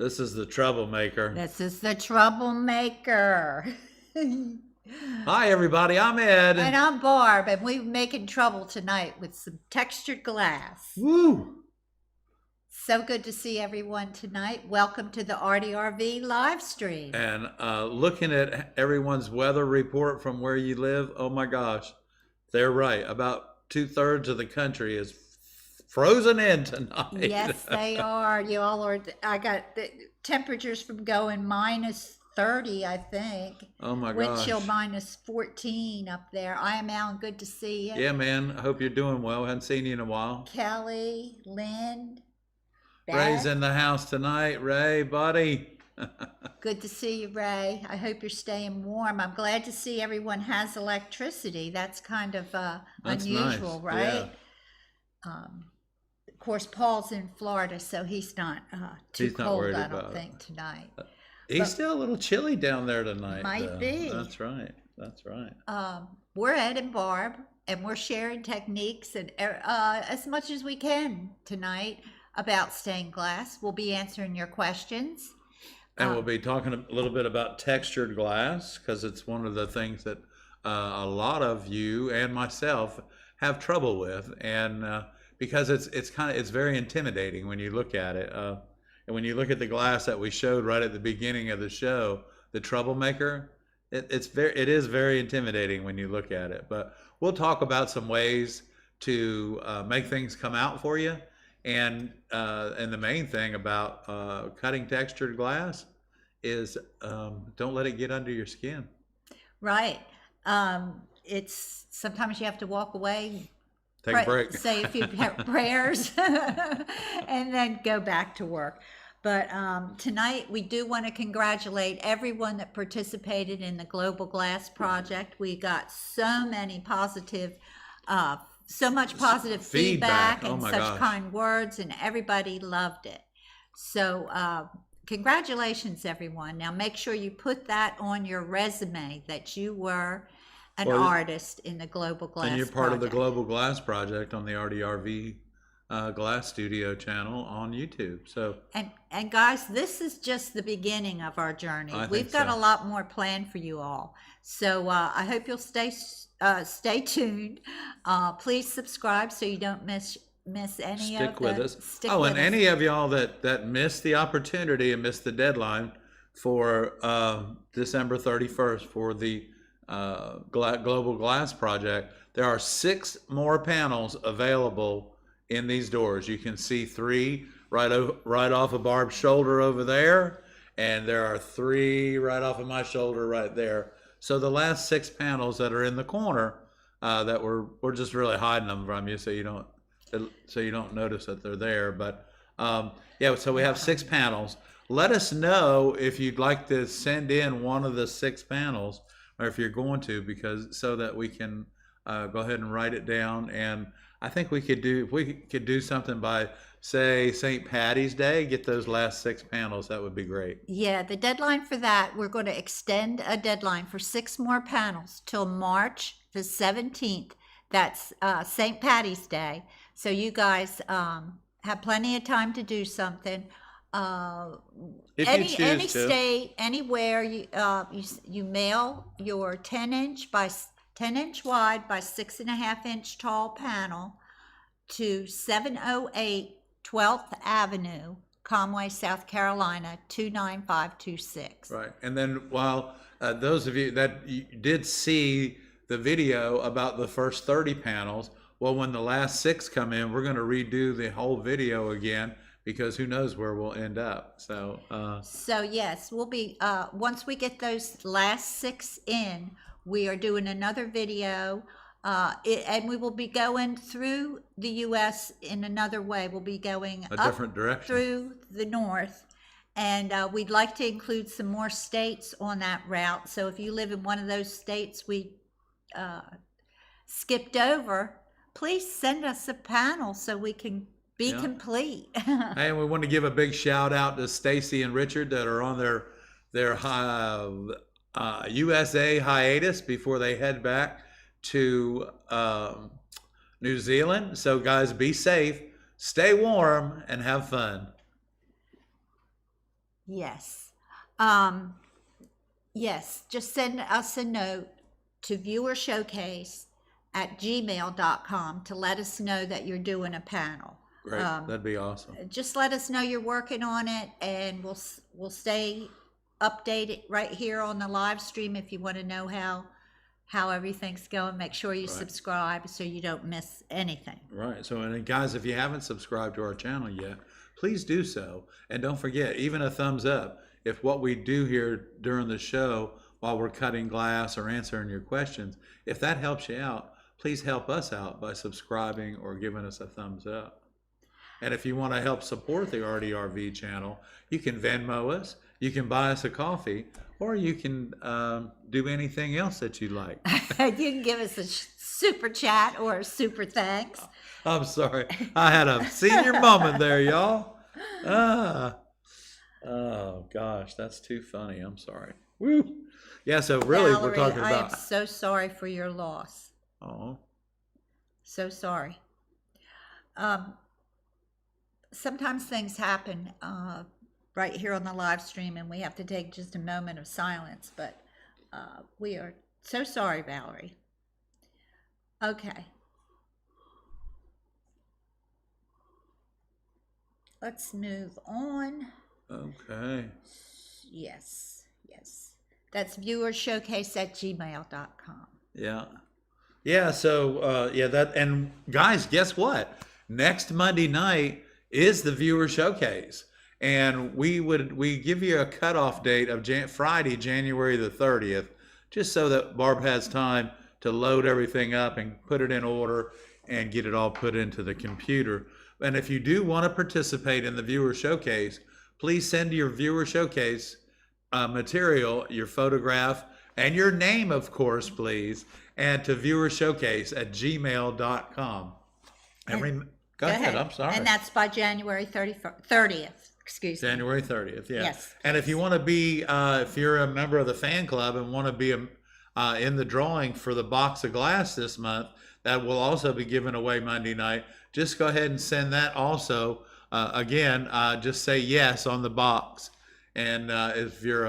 This is the troublemaker. This is the troublemaker. Hi, everybody. I'm Ed. And I'm Barb, and we're making trouble tonight with some textured glass. Woo! So good to see everyone tonight. Welcome to the ARTyRV live stream. And looking at everyone's weather report from where you live, oh my gosh, they're right. About 2/3 of the country is frozen in tonight. Yes, they are. You all are. I got the temperatures from going -30, I think. Oh my Wind gosh. chill -14 up there. I am Alan. Good to see you. Yeah, man. I hope you're doing well. Hadn't seen you in a while. Kelly, Lynn, Ray's Beth. in the house tonight. Ray, buddy. Good to see you, Ray. I hope you're staying warm. I'm glad to see everyone has electricity. That's kind of That's unusual, nice. right? Yeah. Of course, Paul's in Florida, so he's not too He's not cold, worried I about don't it. think, tonight. He's But- still a little chilly down there tonight. Might though. be. That's right. That's right. We're Ed and Barb, and we're sharing techniques and as much as we can tonight about stained glass. We'll be answering your questions. And we'll be talking a little bit about textured glass because it's one of the things that a lot of you and myself have trouble with, and because it's very intimidating when you look at it. And when you look at the glass that we showed right at the beginning of the show, the troublemaker, it is very intimidating when you look at it. But we'll talk about some ways to make things come out for you. And the main thing about cutting textured glass is don't let it get under your skin. Right. It's sometimes you have to walk away, Take a break. say a few prayers, and then go back to work. But tonight we do want to congratulate everyone that participated in the Global Glass Project. We got so many positive, so much positive feedback Oh and my such gosh. kind words, and everybody loved it. So congratulations, everyone. Now make sure you put that on your resume that you were an artist in the Global Glass And you're part of the Project. Global Glass Project on the ARTyRV Glass Studio channel on YouTube. So And guys, this is just the beginning of our journey. I think We've got so. a lot more planned for you all. So I hope you'll stay tuned. Please subscribe so you don't miss any stick of with the. us. Stick Oh, with and us. any of y'all that missed the opportunity and missed the deadline for December 31st for the Global Glass Project, there are 6 more panels available in these doors. You can see 3 right off of Barb's shoulder over there, and there are 3 right off of my shoulder right there. So the last 6 panels that are in the corner that we're just really hiding them from you so you don't notice that they're there. But yeah, so we have 6 panels. Let us know if you'd like to send in one of the 6 panels, or if you're going to, because so that we can go ahead and write it down. And I think if we could do something by, say, St. Patty's Day, get those last 6 panels, that would be great. Yeah, the deadline for that, we're going to extend a deadline for 6 more panels till March the 17th. That's St. Patty's Day. So you guys have plenty of time to do something. If any you choose to. state, anywhere, you mail your 10-inch wide by 6.5-inch tall panel to 708 12th Avenue, Conway, South Carolina 29526. Right. And then while those of you that did see the video about the first 30 panels, well, when the last 6 come in, we're going to redo the whole video again, because who knows where we'll end up. So Yes, we'll be once we get those last 6 in, we are doing another video, and we will be going through the U.S. in another way. We'll be going a up different direction. through the north, and we'd like to include some more states on that route. So if you live in one of those states we skipped over, please send us a panel so we can be complete. Hey, and we want to give a big shout out to Stacy and Richard that are on their USA hiatus before they head back to New Zealand. So guys, be safe, stay warm, and have fun. Yes. Yes, just send us a note to viewershowcase@gmail.com to let us know that you're doing a panel. Great, that'd be awesome. Just let us know you're working on it, and we'll stay updated right here on the live stream. If you want to know how everything's going, make sure you subscribe so you don't miss anything. Right. So, and guys, if you haven't subscribed to our channel yet, please do so. And don't forget, even a thumbs up. If what we do here during the show while we're cutting glass or answering your questions, if that helps you out, please help us out by subscribing or giving us a thumbs up. And if you want to help support the ARTyRV channel, you can Venmo us, you can buy us a coffee, or you can do anything else that you like. You can give us a super chat or a super thanks. I'm sorry. I had a senior moment there, y'all. Oh, gosh, that's too funny. I'm sorry. Woo. Yeah, so really, Valerie, we're talking I am about... so sorry for your loss. Oh, So sorry. Sometimes things happen right here on the live stream, and we have to take just a moment of silence, but we are so sorry, Valerie. Okay. Let's move on. okay. Yes, yes. That's viewershowcase@gmail.com. Yeah. Yeah, so, yeah, that, and guys, guess what? Next Monday night is the viewer showcase. And we give you a cutoff date of Friday, January the 30th, just so that Barb has time to load everything up and put it in order and get it all put into the computer. And if you do want to participate in the viewer showcase, please send your viewer showcase material, your photograph, and your name, of course, please, and to viewershowcase@gmail.com. Go ahead, I'm sorry. And that's by January 30th. Excuse me. January 30th, yeah. Yes. And if you want to be, if you're a member of the fan club and want to be in the drawing for the box of glass this month, that will also be given away Monday night. Just go ahead and send that also. Again, just say yes on the box. And if you're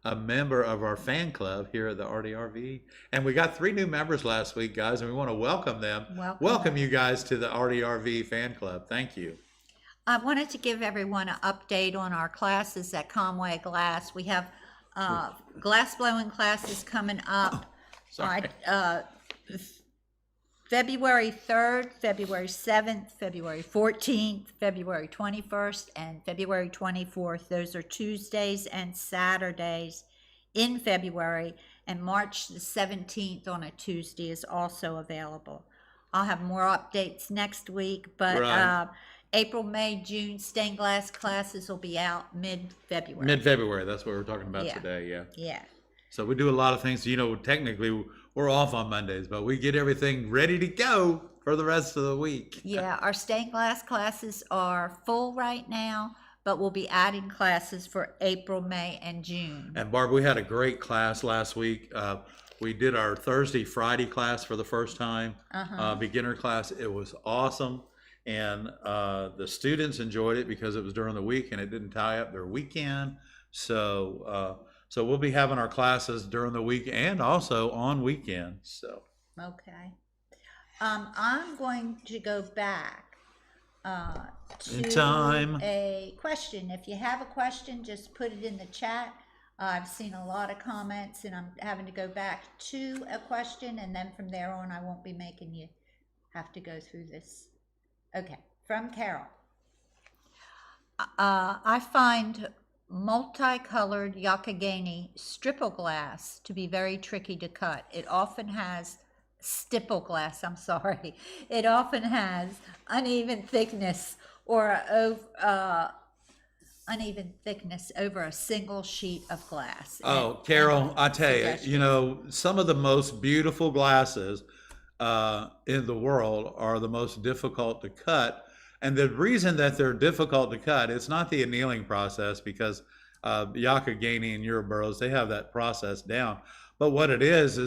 a member of our fan club here at the ARTyRV. And we got 3 new members last week, guys, and we want to welcome them. Welcome you guys to the ARTyRV fan club. Thank you. I wanted to give everyone an update on our classes at Conway Glass. We have glass blowing classes coming up. Sorry. February 3rd, February 7th, February 14th, February 21st, and February 24th. Those are Tuesdays and Saturdays in February, and March the 17th on a Tuesday is also available. I'll have more updates next week, but April, May, June stained glass classes will be out mid-February. Mid-February, that's what we're talking about today, yeah. Yeah. So we do a lot of things. You know, technically we're off on Mondays, but we get everything ready to go for the rest of the week. Yeah, our stained glass classes are full right now, but we'll be adding classes for April, May, and June. And Barb, we had a great class last week. We did our Thursday, Friday class for the first time, beginner class. It was awesome. And the students enjoyed it because it was during the week and it didn't tie up their weekend. So we'll be having our classes during the week and also on weekends. So okay, I'm going to go back to a question. If you have a question, just put it in the chat. I've seen a lot of comments, and I'm having to go back to a question, and then from there on, I won't be making you have to go through this. Okay, from Carol. I find multicolored Yakagani stipple glass to be very tricky to cut. It often has stipple glass, I'm sorry. It often has uneven thickness or uneven thickness over a single sheet of glass. Oh, Carol, I tell you, you know, some of the most beautiful glasses in the world are the most difficult to cut. And the reason that they're difficult to cut, it's not the annealing process, because Yakagani and Euroburrows, they have that process down. But what it is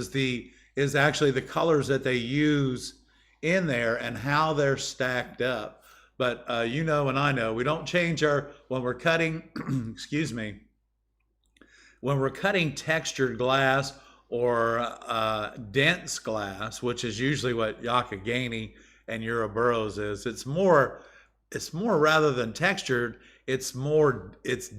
actually the colors that they use in there and how they're stacked up. But you know, and I know, we don't change our, when we're cutting, excuse me, when we're cutting textured glass or dense glass, which is usually what Yakagani and Euroburrows is, it's more rather than textured, it's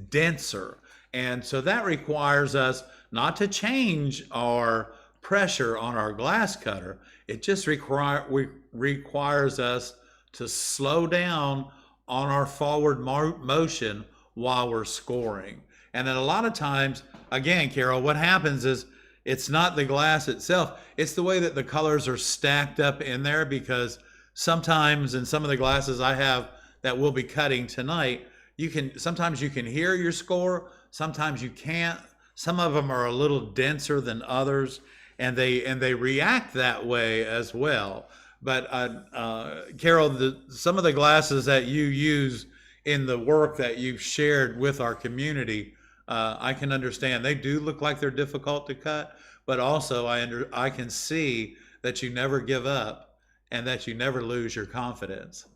denser. And so that requires us not to change our pressure on our glass cutter. It just requires us to slow down on our forward motion while we're scoring. And then a lot of times, again, Carol, what happens is it's not the glass itself, it's the way that the colors are stacked up in there, because sometimes in some of the glasses I have that we'll be cutting tonight, sometimes you can hear your score, sometimes you can't. Some of them are a little denser than others, and they react that way as well. But Carol, some of the glasses that you use in the work that you've shared with our community, I can understand they do look like they're difficult to cut, but also I can see that you never give up and that you never lose your confidence.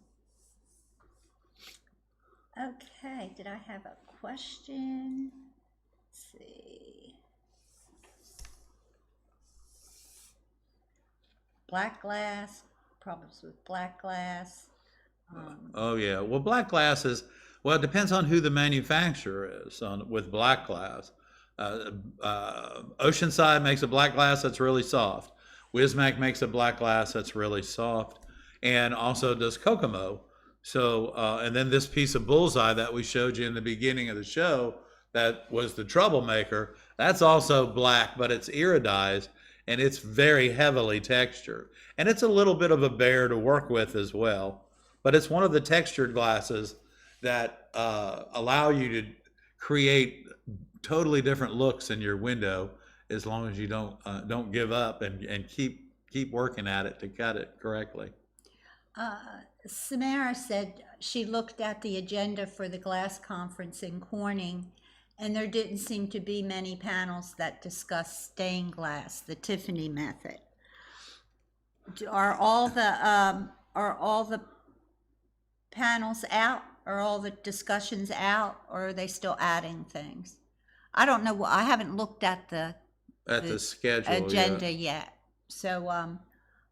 Okay, did I have a question? Let's see. Black glass, problems with black glass. Oh yeah, well, black glass is, well, it depends on who the manufacturer is with black glass. Oceanside makes a black glass that's really soft. Wismac makes a black glass that's really soft, and also does Kokomo. So, and then this piece of bullseye that we showed you in the beginning of the show, that was the troublemaker, that's also black, but it's iridized, and it's very heavily textured. And it's a little bit of a bear to work with as well. But it's one of the textured glasses that allow you to create totally different looks in your window, as long as you don't give up and keep working at it to cut it correctly. Samara said she looked at the agenda for the glass conference in Corning, and there didn't seem to be many panels that discuss stained glass, the Tiffany method. Are all the panels out? Are all the discussions out, or are they still adding things? I don't know. I haven't looked at the schedule agenda yet. So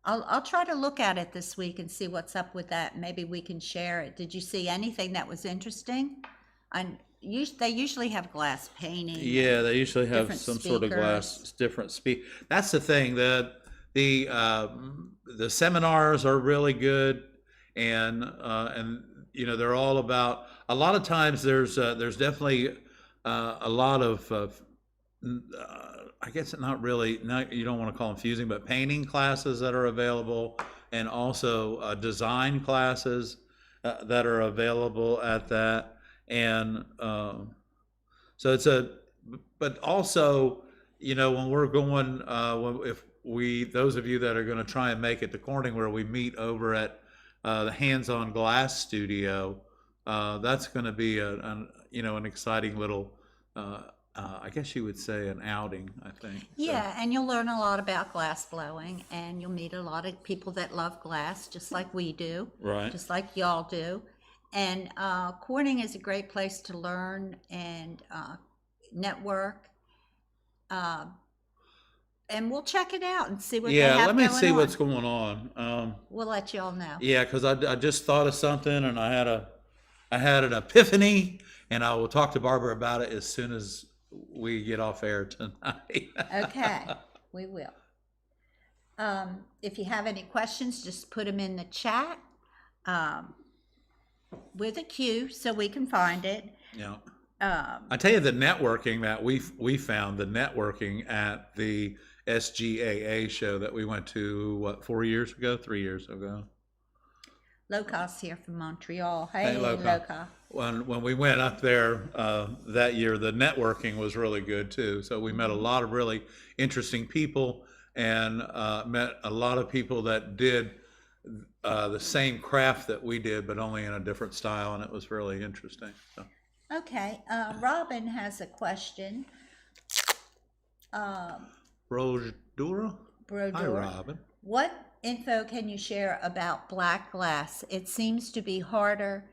I'll try to look at it this week and see what's up with that. Maybe we can share it. Did you see anything that was interesting? They usually have glass painting. Yeah, they usually have some speakers. sort of glass, different That's the thing, that the seminars are really good, and you know, they're all about, a lot of times there's definitely a lot of I guess not really, you don't want to call them fusing, but painting classes that are available, and also design classes that are available at that. And so but also, you know, when we're going, those of you that are going to try and make it to Corning, where we meet over at the Hands-On Glass Studio, that's going to be an exciting little, I guess you would say, an outing, I think. Yeah, and you'll learn a lot about glass blowing, and you'll meet a lot of people that love glass, just like we do, right? Just like y'all do. And Corning is a great place to learn and network. And we'll check it out and see what they have going on. Yeah, let me see what's going on. We'll let y'all know. Yeah, because I just thought of something, and I had an epiphany, and I will talk to Barbara about it as soon as we get off air tonight. Okay, we will. If you have any questions, just put them in the chat with a Q so we can find it. Yeah. I tell you, the networking that we found, the networking at the SGAA show that we went to, 3 years ago? Locos here from Montreal. Hey, Loca. When we went up there that year, the networking was really good too. So we met a lot of really interesting people, and met a lot of people that did the same craft that we did, but only in a different style, and it was really interesting. So. Okay, Robin has a question. Brodura? Hi, Robin. What info can you share about black glass? It seems to be harder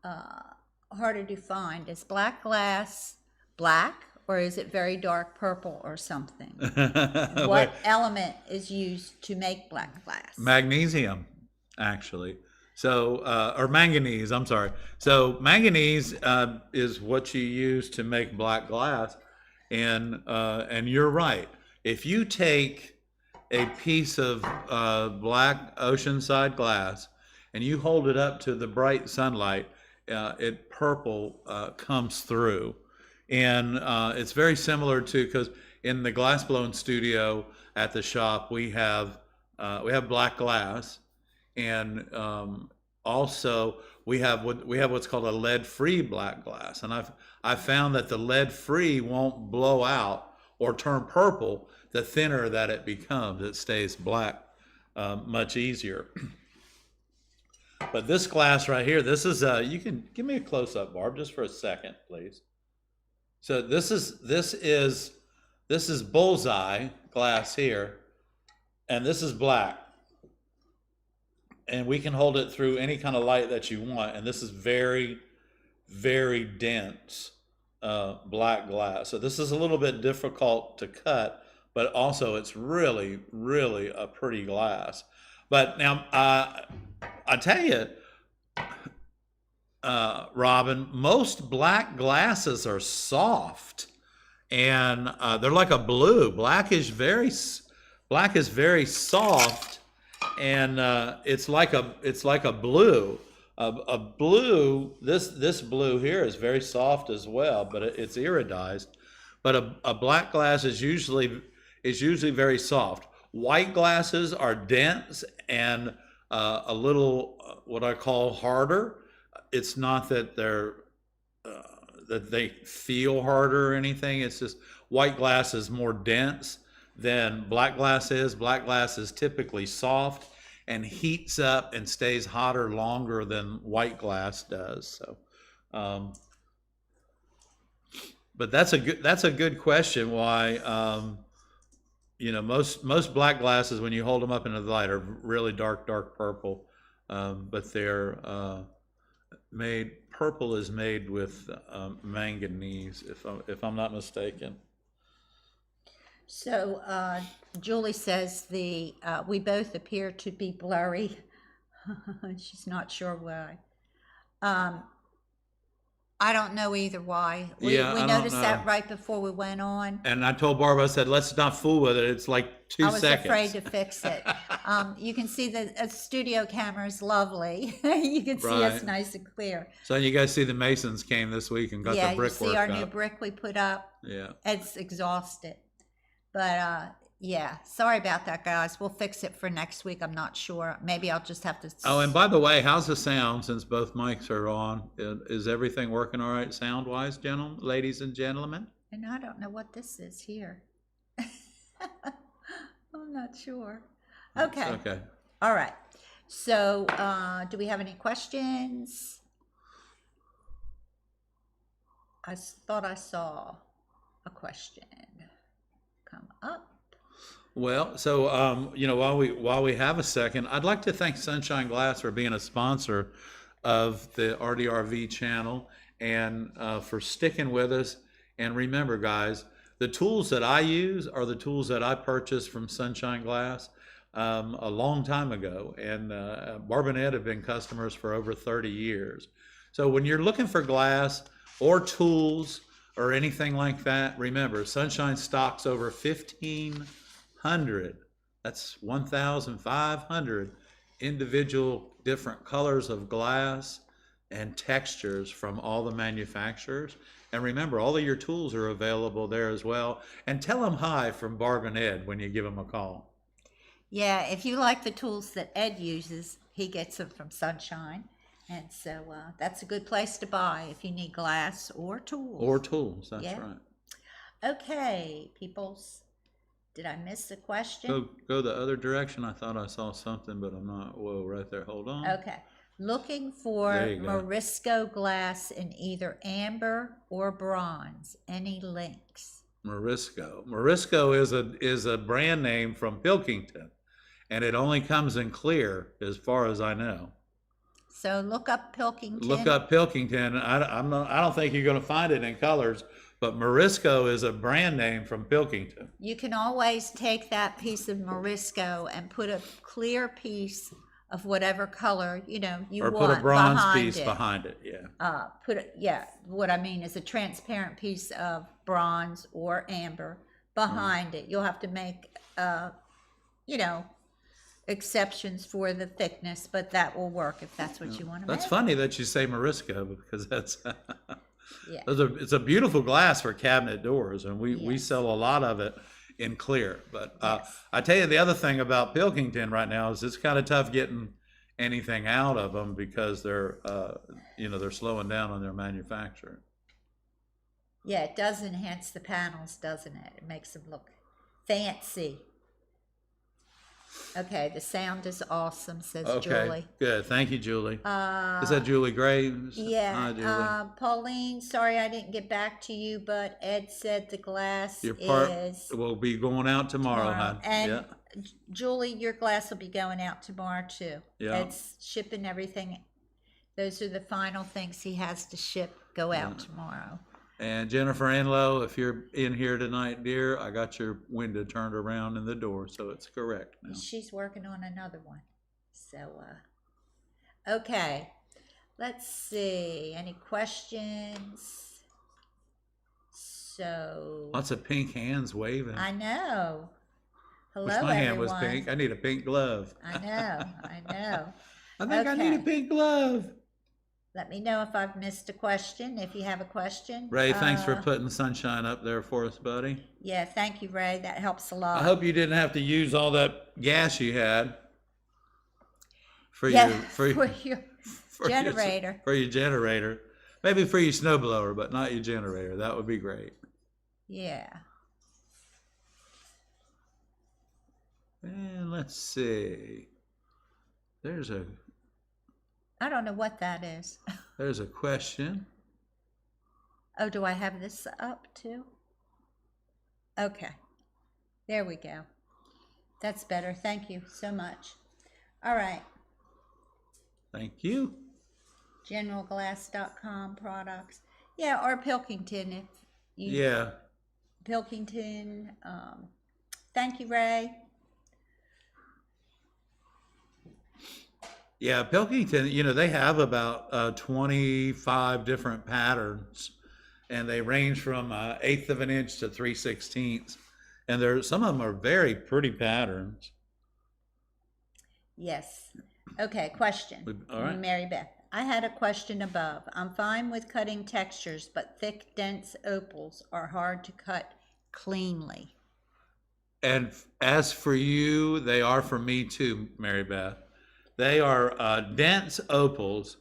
to find. Is black glass black, or is it very dark purple or something? What element is used to make black glass? Magnesium, actually. So, or manganese, I'm sorry. So manganese is what you use to make black glass. And you're right. If you take a piece of black oceanside glass and you hold it up to the bright sunlight, purple comes through. And it's very similar to, because in the glass blowing studio at the shop, we have black glass, and also we have what's called a lead-free black glass. And I've found that the lead-free won't blow out or turn purple. The thinner that it becomes, it stays black much easier. But this glass right here, this is you can give me a close-up, Barb, just for a second, please. So this is bullseye glass here, and this is black. And we can hold it through any kind of light that you want. And this is very, very dense black glass. So this is a little bit difficult to cut, but also it's really, really a pretty glass. But now, I tell you, Robin, most black glasses are soft, and they're like a blue. Black is very soft, and it's like a blue. A blue. This blue here is very soft as well, but it's iridized. But a black glass is usually very soft. White glasses are dense and a little what I call harder. It's not that that they feel harder or anything. It's just white glass is more dense than black glass is. Black glass is typically soft and heats up and stays hotter longer than white glass does. So, but that's a good question. Why, most black glasses, when you hold them up into the light, are really dark purple, but they're purple is made with manganese, if I'm not mistaken. So Julie says we both appear to be blurry. She's not sure why. I don't know either why. We noticed that right before we went on. And I told Barbara, I said, let's not fool with it. It's like 2 seconds. I was afraid to fix it. You can see the studio camera is lovely. You can see us nice and clear. So you guys see the masons came this week and got the brickwork up. Yeah, you see our new brick we put up. Yeah. It's exhausted. But sorry about that, guys. We'll fix it for next week. I'm not sure. Maybe I'll just have to. Oh, and by the way, how's the sound since both mics are on? Is everything working all right sound-wise, ladies and gentlemen? And I don't know what this is here. I'm not sure. Okay. Okay. All right. So, do we have any questions? I thought I saw a question come up. Well, so while we have a second, I'd like to thank Sunshine Glass for being a sponsor of the ARTyRV channel and for sticking with us. And remember, guys, the tools that I use are the tools that I purchased from Sunshine Glass a long time ago. And Barb and Ed have been customers for over 30 years. So when you're looking for glass or tools or anything like that, remember, Sunshine stocks over 1,500. That's 1,500 individual different colors of glass and textures from all the manufacturers. And remember, all of your tools are available there as well. And tell them hi from Barb and Ed when you give them a call. Yeah, if you like the tools that Ed uses, he gets them from Sunshine. And so that's a good place to buy if you need glass or tools. Or tools, that's right. Okay, peoples. Did I miss a question? Go the other direction. I thought I saw something, but I'm not. Whoa, right there. Hold on. Okay. Looking for Morisco glass in either amber or bronze. Any links? Morisco. Morisco is a brand name from Pilkington, and it only comes in clear, as far as I know. So look up Pilkington. Look up Pilkington. I don't think you're going to find it in colors, but Morisco is a brand name from Pilkington. You can always take that piece of Morisco and put a clear piece of whatever color, you Or want put a bronze behind piece it. behind it, yeah. What I mean is a transparent piece of bronze or amber behind it. You'll have to make, exceptions for the thickness, but that will work if that's what you want to make. That's funny that you say Morisco, because that's Yeah. it's a beautiful glass for cabinet doors, and we Yes. sell a lot of it in clear. But Yes. I tell you, the other thing about Pilkington right now is it's kind of tough getting anything out of them, because they're they're slowing down on their manufacturing. Yeah, it does enhance the panels, doesn't it? It makes them look fancy. Okay, the sound is awesome, says Okay, Julie. good. Thank you, Julie. Is that Julie Graves? Hi, Yeah, Julie. Pauline, sorry I didn't get back to you, but Ed said the glass Your part is will be going out tomorrow, tomorrow. hon. And Yeah. Julie, your glass will be going out tomorrow too. Yeah. Ed's shipping everything. Those are the final things he has to ship, go out tomorrow. And Jennifer Anlow, if you're in here tonight, dear, I got your window turned around in the door, so it's correct now. She's working on another one. So, okay. Let's see. Any questions? So. Lots of pink hands waving. I know. Hello, Wish my hand everyone. was pink. I need a pink glove. I know. I think I need a Okay. pink glove. Let me know if I've missed a question, if you have a question. Ray, thanks for putting the sunshine up there for us, buddy. Yeah, thank you, Ray. That helps a lot. I hope you didn't have to use all that gas you had for Yeah, your generator. For your generator. Maybe for your snowblower, but not your generator. That would be great. Yeah. And let's see. I don't know what that is. There's a question. Oh, do I have this up too? Okay. There we go. That's better. Thank you so much. All right. Thank you. Generalglass.com products. Yeah, or Pilkington if you. Yeah. Pilkington. Thank you, Ray. Yeah, Pilkington, they have about 25 different patterns, and they range from 1/8 of an inch to 3/16. And some of them are very pretty patterns. Yes. Okay, question. All right. Mary Beth. I had a question above. I'm fine with cutting textures, but thick, dense opals are hard to cut cleanly. And as for you, they are for me too, Mary Beth. They are dense opals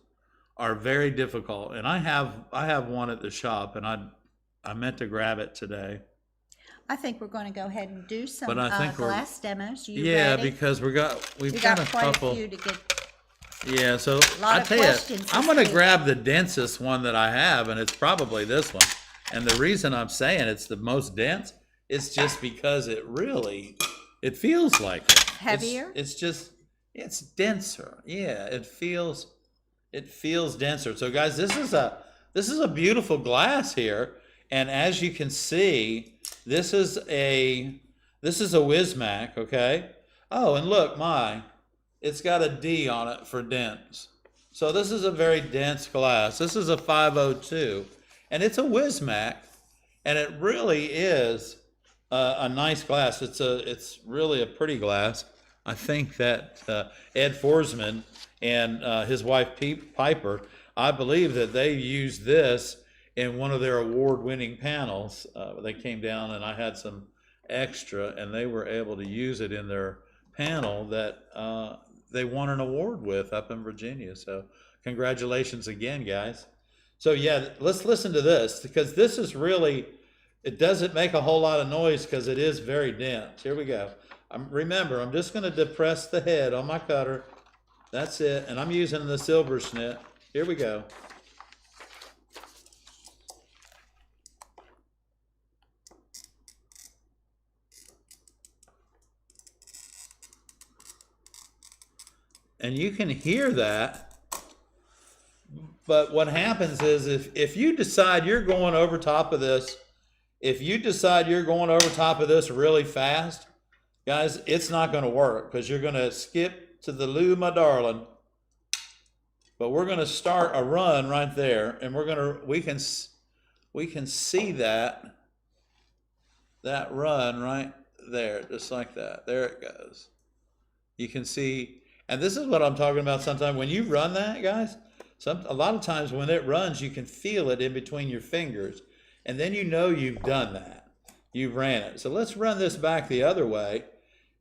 are very difficult, and I have one at the shop, and I meant to grab it today. I think we're going to go ahead and do some But I think glass demos. You Yeah, ready? because we've got got a quite couple. a few to get. Yeah, so Lot I of tell you, questions I'm this going to week. grab the densest one that I have, and it's probably this one. And the reason I'm saying it's the most dense is just because it feels like it. Heavier? It's denser. Yeah, it feels denser. So guys, this is a beautiful glass here, and as you can see, this is a Wismac, okay? Oh, and look, it's got a D on it for dense. So this is a very dense glass. This is a 502, and it's a Wismac, and it really is a nice glass. It's really a pretty glass. I think that Ed Forsman and his wife Piper, I believe that they used this in one of their award-winning panels. They came down and I had some extra, and they were able to use it in their panel that they won an award with up in Virginia. So congratulations again, guys. So yeah, let's listen to this, because this is really, it doesn't make a whole lot of noise because it is very dense. Here we go. Remember, I'm just going to depress the head on my cutter. That's it. And I'm using the silver snit. Here we go. and you can hear that. But what happens is if you decide you're going over top of this, really fast, guys, it's not going to work because you're going to skip to the loo, my darling. But we're going to start a run right there, and we can see that run right there, just like that. There it goes. You can see, and this is what I'm talking about. Sometimes when you run that, guys, a lot of times when it runs, you can feel it in between your fingers, and then you know you've done that. You've ran it. So let's run this back the other way.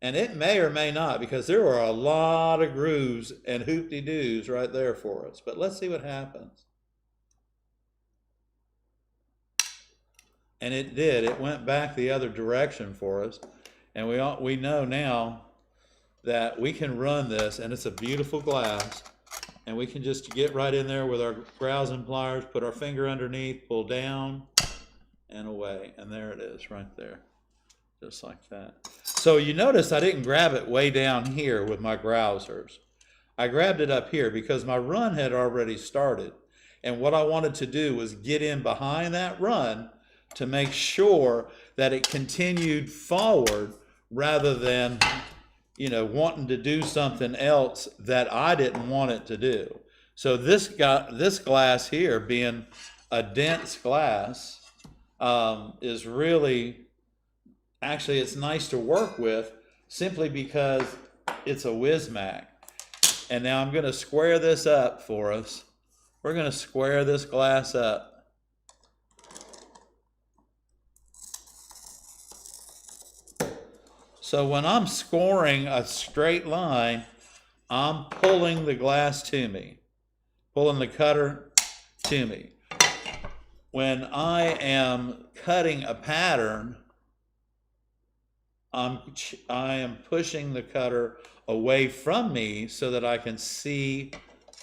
And it may or may not, because there are a lot of grooves and hoop-de-doos right there for us. But let's see what happens. And it did. It went back the other direction for us. And we know now that we can run this, and it's a beautiful glass. And we can just get right in there with our growls and pliers, put our finger underneath, pull down, and away. And there it is right there. Just like that. So you notice I didn't grab it way down here with my grousers. I grabbed it up here because my run had already started. And what I wanted to do was get in behind that run to make sure that it continued forward rather than, wanting to do something else that I didn't want it to do. So this glass here, being a dense glass, is really... Actually, it's nice to work with simply because it's a Wismac. And now I'm going to square this up for us. We're going to square this glass up. So when I'm scoring a straight line, I'm pulling the glass to me, pulling the cutter to me. When I am cutting a pattern, I am pushing the cutter away from me so that I can see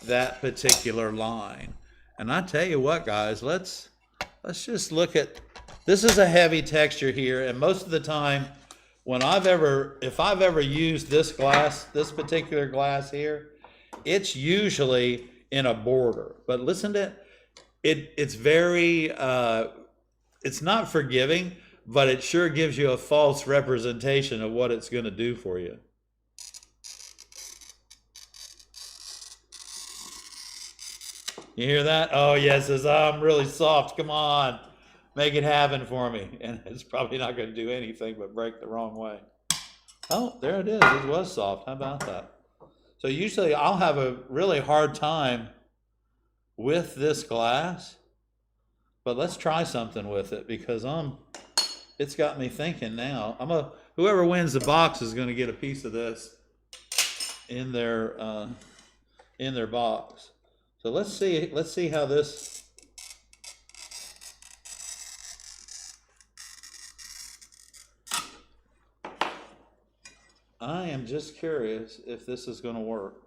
that particular line. And I tell you what, guys, let's just look at, this is a heavy texture here, and most of the time when if I've ever used this particular glass here, it's usually in a border. But listen to it, it's very, it's not forgiving, but it sure gives you a false representation of what it's going to do for you. You hear that? Oh, yes, it says, I'm really soft. Come on, make it happen for me. And it's probably not going to do anything but break the wrong way. Oh, there it is. It was soft. How about that? So usually I'll have a really hard time with this glass, but let's try something with it because it's got me thinking now. Whoever wins the box is going to get a piece of this in their box. So let's see how this. I am just curious if this is going to work.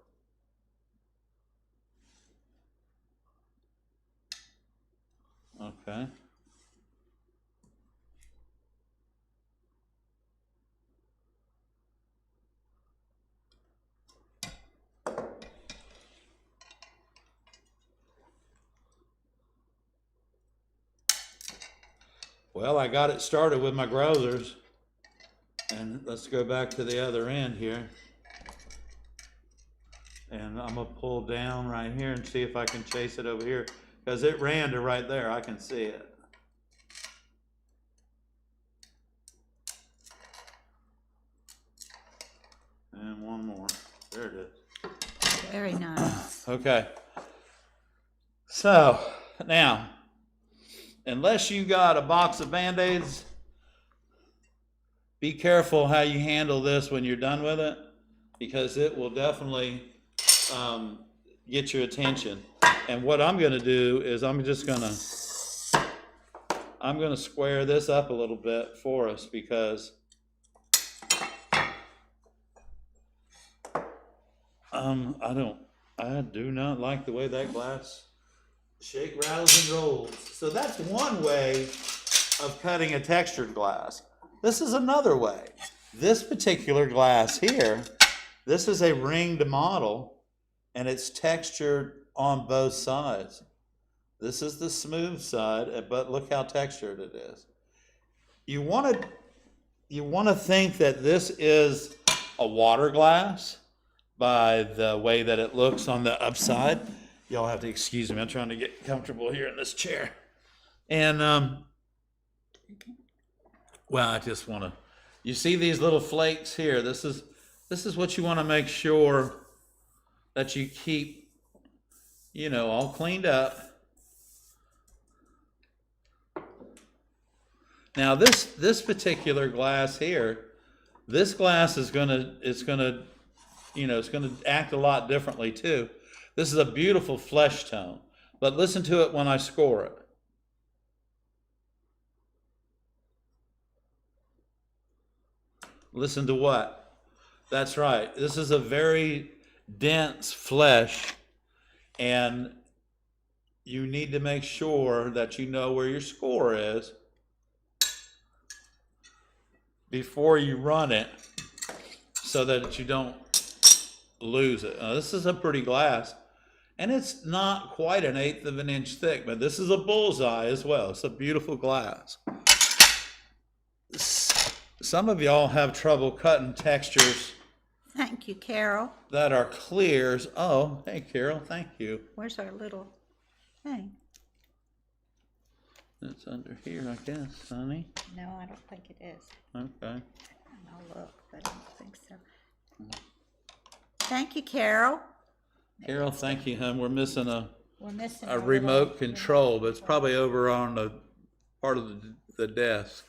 Okay. Well, I got it started with my grousers, and let's go back to the other end here. And I'm gonna pull down right here and see if I can chase it over here, because it ran to right there. I can see it. And one more. There it is. Very nice. Okay. So now, unless you got a box of Band-Aids, be careful how you handle this when you're done with it, because it will definitely get your attention. And what I'm going to do is I'm going to square this up a little bit for us, because I do not like the way that glass shake, rattles, and rolls. So that's one way of cutting a textured glass. This is another way. This particular glass here, this is a ringed model, and it's textured on both sides. This is the smooth side, but look how textured it is. You want to think that this is a water glass by the way that it looks on the upside. Y'all have to excuse me. I'm trying to get comfortable here in this chair. And well, I just want to. You see these little flakes here. This is what you want to make sure that you keep, all cleaned up. Now this particular glass here, this glass is gonna act a lot differently too. This is a beautiful flesh tone, but listen to it when I score it. Listen to what? That's right. This is a very dense flesh, and you need to make sure that you know where your score is before you run it so that you don't lose it. Now, this is a pretty glass, and it's not quite 1/8 of an inch thick, but this is a bullseye as well. It's a beautiful glass. Some of y'all have trouble cutting textures. Thank you, Carol. That are clears. Oh, hey, Carol, thank you. Where's our little thing? It's under here, I guess, honey. No, I don't think it is. Okay. I'll look, but I don't think so. Thank you, Carol. Carol, thank you, hon. We're missing a little remote control, but it's probably over on the part of the desk.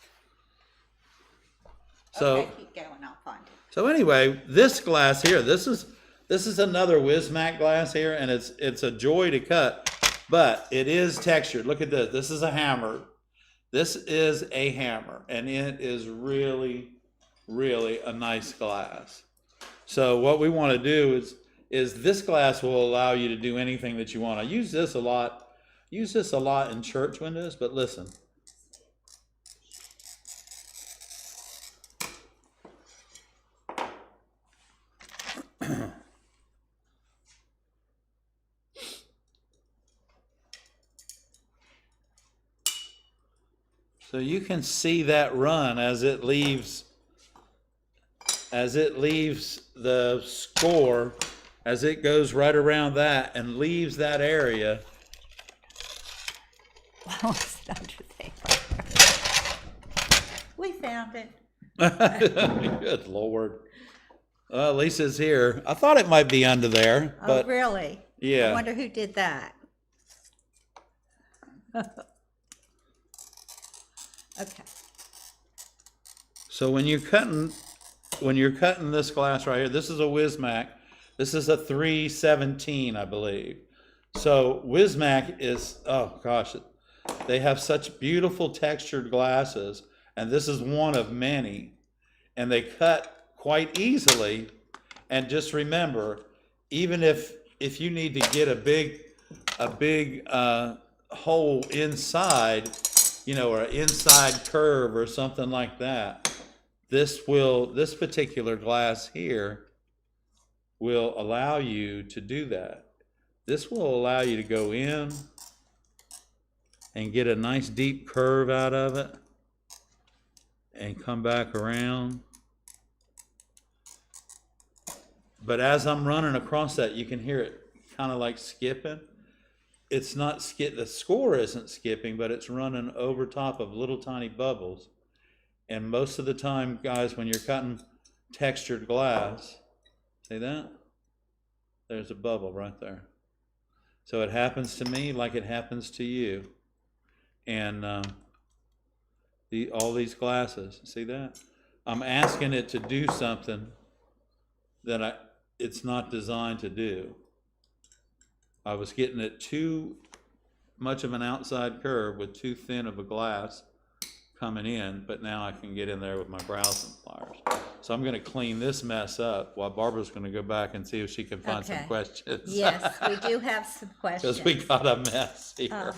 So, okay, keep going, I'll find it. So anyway, this glass here, this is another Wismac glass here, and it's a joy to cut, but it is textured. Look at this. This is a hammer. This is a hammer, and it is really, really a nice glass. So what we want to do is this glass will allow you to do anything that you want. I use this a lot. Use this a lot in church windows, but listen. So you can see that run as it leaves the score, as it goes right around that and leaves that area. Well, it's under there. We found it. Good Lord. Well, Lisa's here. I thought it might be under there, but oh, really? yeah. I wonder who did that. Okay. So when you're cutting this glass right here, this is a Wismac. This is a 317, I believe. So Wismac is, oh gosh, they have such beautiful textured glasses, and this is one of many, and they cut quite easily. And just remember, even if you need to get a big hole inside, or an inside curve or something like that, this particular glass here will allow you to do that. This will allow you to go in and get a nice deep curve out of it and come back around. But as I'm running across that, you can hear it kind of like skipping. It's not the score isn't skipping, but it's running over top of little tiny bubbles. And most of the time, guys, when you're cutting textured glass, see that? There's a bubble right there. So it happens to me like it happens to you. And all these glasses, see that? I'm asking it to do something that it's not designed to do. I was getting it too much of an outside curve with too thin of a glass coming in, but now I can get in there with my browsing pliers. So I'm going to clean this mess up while Barbara's going to go back and see if she can find some questions. Yes, we do have some questions. Because we got a mess here.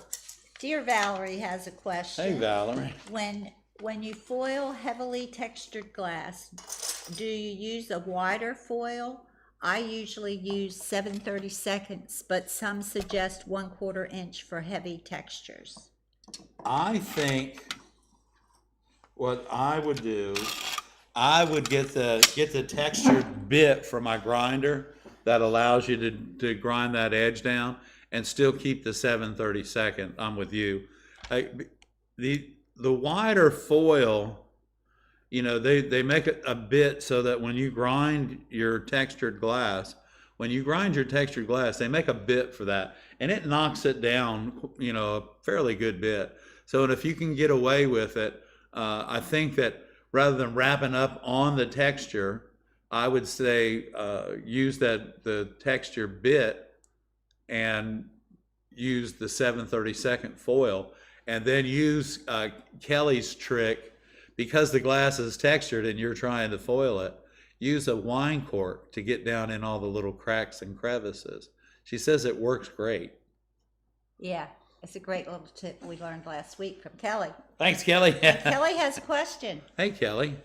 Dear Valerie has a question. Hey, Valerie. When you foil heavily textured glass, do you use a wider foil I usually use 7/32, but some suggest 1/4 inch for heavy textures. I think what I would do, I would get the textured bit for my grinder that allows you to grind that edge down and still keep the 7/32. I'm with you. The wider foil, you know, they make it a bit so that when you grind your textured glass, they make a bit for that, and it knocks it down, you know, a fairly good bit. So if you can get away with it, I think that rather than wrapping up on the texture, I would say use the texture bit and use the 7/32 foil, and then use Kelly's trick, because the glass is textured and you're trying to foil it. Use a wine cork to get down in all the little cracks and crevices. She says it works great. Yeah, it's a great little tip we learned last week from Kelly. Thanks, Kelly. Kelly has a question. Hey, Kelly.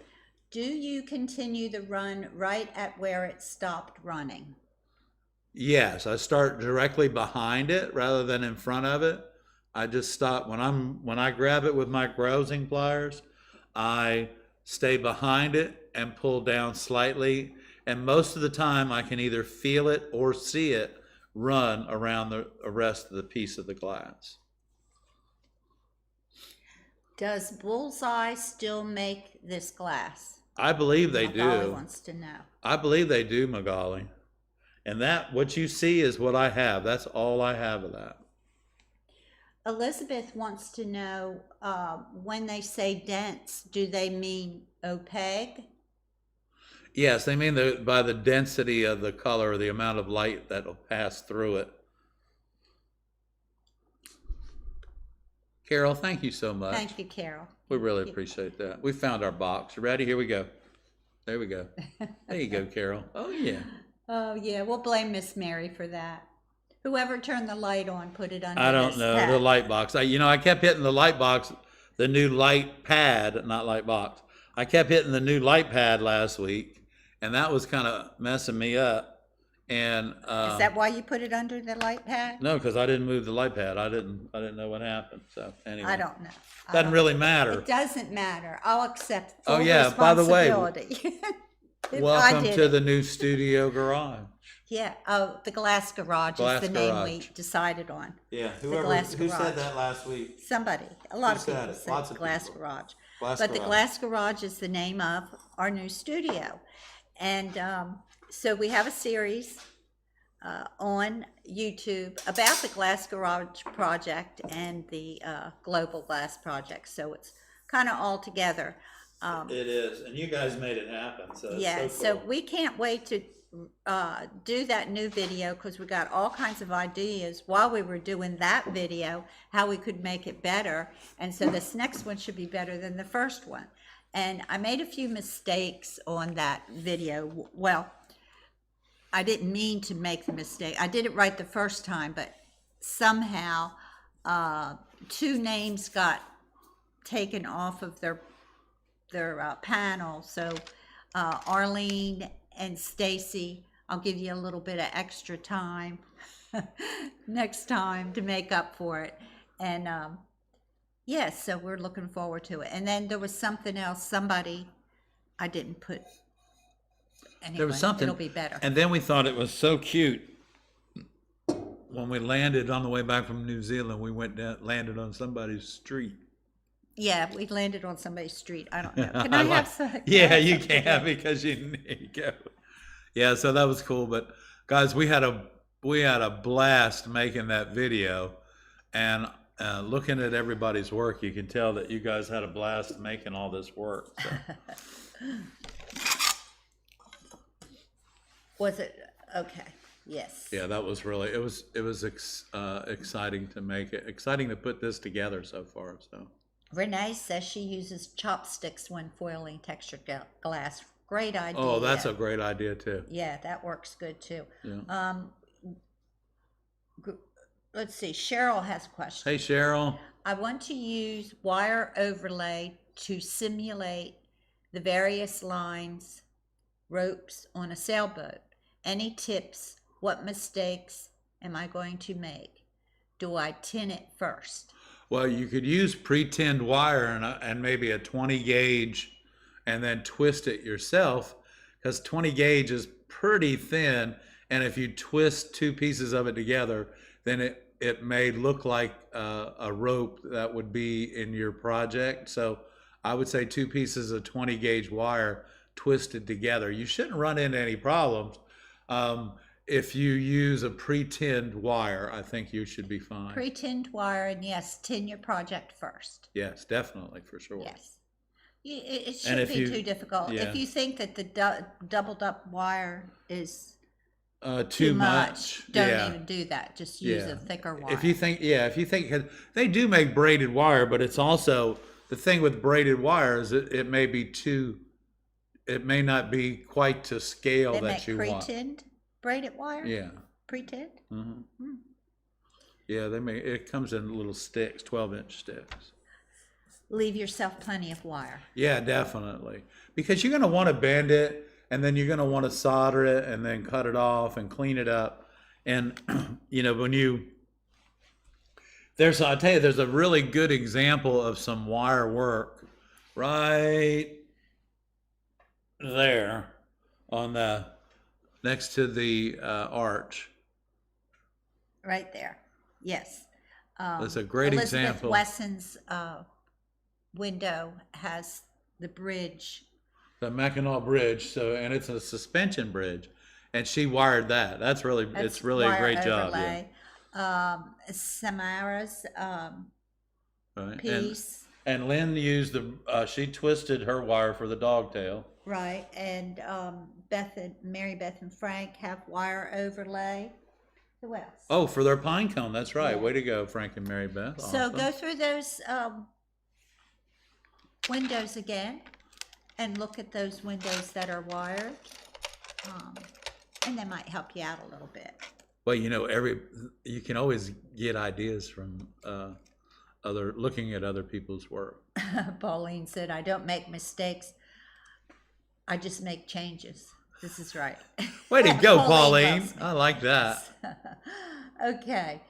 Do you continue the run right at where it stopped running? Yes, I start directly behind it rather than in front of it. I just stop when I grab it with my grousing pliers. I stay behind it and pull down slightly, and most of the time I can either feel it or see it run around the rest of the piece of the glass. Does Bullseye still make this glass? I believe they Magali do. wants to know. I believe they do, Magali. And that, what you see is what I have. That's all I have of that. Elizabeth wants to know, when they say dense, do they mean opaque? Yes, they mean by the density of the color, or the amount of light that will pass through it. Carol, thank you so much. Thank you, Carol. We really appreciate that. We found our box. You ready? Here we go. There we go. There you go, Carol. Oh, yeah. Oh, yeah, we'll blame Miss Mary for that. Whoever turned the light on, put it under I don't this know, pad. the light box. I kept hitting the light box, the new light pad, not light box. I kept hitting the new light pad last week, and that was kind of messing me up. And Is that why you put it under the light pad? no, because I didn't move the light pad. I didn't know what happened. So anyway, I don't know. Doesn't really matter. It doesn't matter. I'll accept full Oh, yeah, by the way, responsibility. Welcome to the new studio garage. Yeah. Oh, the Glass Garage Glass is the name Garage. we decided on. Yeah, who Glass said Garage. that last week? Somebody, a lot Who of people said it? said Lots of Glass people. Garage. Glass But the Garage. Glass Garage is the name of our new studio. And so we have a series on YouTube about the Glass Garage project and the Global Glass project. So it's kind of all together. It is, and you guys made it happen. So it's Yeah, so so cool. we can't wait to do that new video, because we got all kinds of ideas while we were doing that video, how we could make it better. And so this next one should be better than the first one. And I made a few mistakes on that video. Well, I didn't mean to make the mistake. I did it right the first time, but somehow two names got taken off of their panel. So Arlene and Stacy, I'll give you a little bit of extra time next time to make up for it. And yes, so we're looking forward to it. And then there was something else, somebody I didn't put. Anyway, There was something, it'll be better. And then we thought it was so cute. When we landed on the way back from New Zealand, we went down, landed on somebody's street. Yeah, we landed on somebody's street. I don't know. Can I have some? Yeah, you can, because you go. Yeah, so that was cool. But guys, we had a blast making that video, and looking at everybody's work, you can tell that you guys had a blast making all this work. So. Was it okay? Yes. Yeah, that was really, it was exciting to make it, exciting to put this together so far. So Renee says she uses chopsticks when foiling textured glass. Great idea. oh, that's a great idea too. Yeah, that works good too. Yeah. Let's see. Cheryl has a question. Hey, Cheryl. I want to use wire overlay to simulate the various lines, ropes on a sailboat, Any tips? What mistakes am I going to make? Do I tin it first? Well, you could use pre-tinned wire and maybe a 20 gauge and then twist it yourself, because 20 gauge is pretty thin. And if you twist two pieces of it together, then it may look like a rope that would be in your project. So I would say two pieces of 20 gauge wire twisted together. You shouldn't run into any problems. If you use a pre-tinned wire, I think you should be fine. Pre-tinned wire, and yes, tin your project first. Yes, definitely, for sure. Yes. It shouldn't be too difficult. Yeah. If you think that the doubled up wire is too much, don't even do that. Just use a thicker wire. If you think, 'cause they do make braided wire, but it's also, the thing with braided wire is it may be too, it may not be quite to scale they that you make want. pre-tinned braided wire? Yeah. Pre-tinned? Mm-hmm. Yeah, they make, it comes in little sticks, 12-inch sticks. Leave yourself plenty of wire. Yeah, definitely. Because you're going to want to bend it, and then you're going to want to solder it, and then cut it off and clean it up. And, you know, when you, I'll tell you, there's a really good example of some wire work right there on the, next to the arch. Right there. Yes. That's a great Elizabeth example. Wesson's window has the bridge. The Mackinac Bridge, so, and it's a suspension bridge, and she wired that. It's really a great job. Yeah. Samara's Right. piece. And Lynn used she twisted her wire for the dog tail. Right, and Mary Beth and Frank have wire overlay. Who else? Oh, for their pine cone, that's right. Yeah. Way to go, Frank and Mary Beth. So Awesome. go through those windows again and look at those windows that are wired, and that might help you out a little bit. Well, you know, you can always get ideas from looking at other people's work. Pauline said, "I don't make mistakes. I just make changes." This is right. Way to go, Pauline Pauline. I like that. Okay.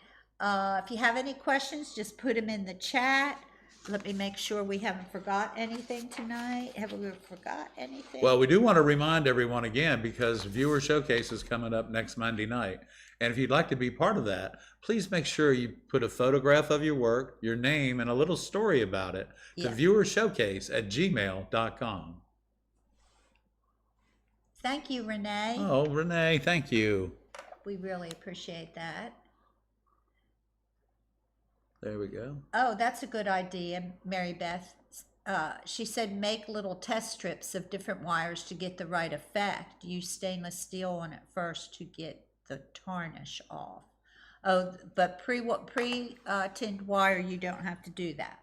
If you have any questions, just put them in the chat. Let me make sure we haven't forgot anything tonight. Have we forgot anything? Well, we do want to remind everyone again, because Viewer Showcase is coming up next Monday night. And if you'd like to be part of that, please make sure you put a photograph of your work, your name, and a little story about it to viewershowcase@gmail.com. Thank you, Renee. Oh, Renee, thank you. We really appreciate that. There we go. Oh, that's a good idea, Mary Beth. She said make little test strips of different wires to get the right effect. Use stainless steel on it first to get the tarnish off. Oh, but pre-tinned wire, you don't have to do that.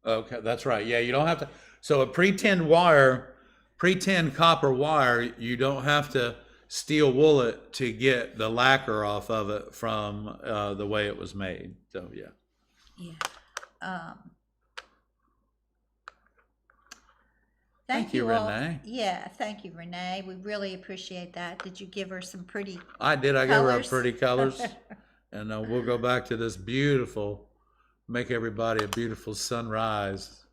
Okay, that's right. Yeah, you don't have to. So a pre-tinned wire, pre-tinned copper wire, you don't have to steel wool it to get the lacquer off of it from the way it was made. So yeah. Yeah. Thank you, all. Renee. Yeah, thank you, Renee. We really appreciate that. Did you give her some pretty I did. I gave her colors? pretty colors. And we'll go back to this beautiful, make everybody a beautiful sunrise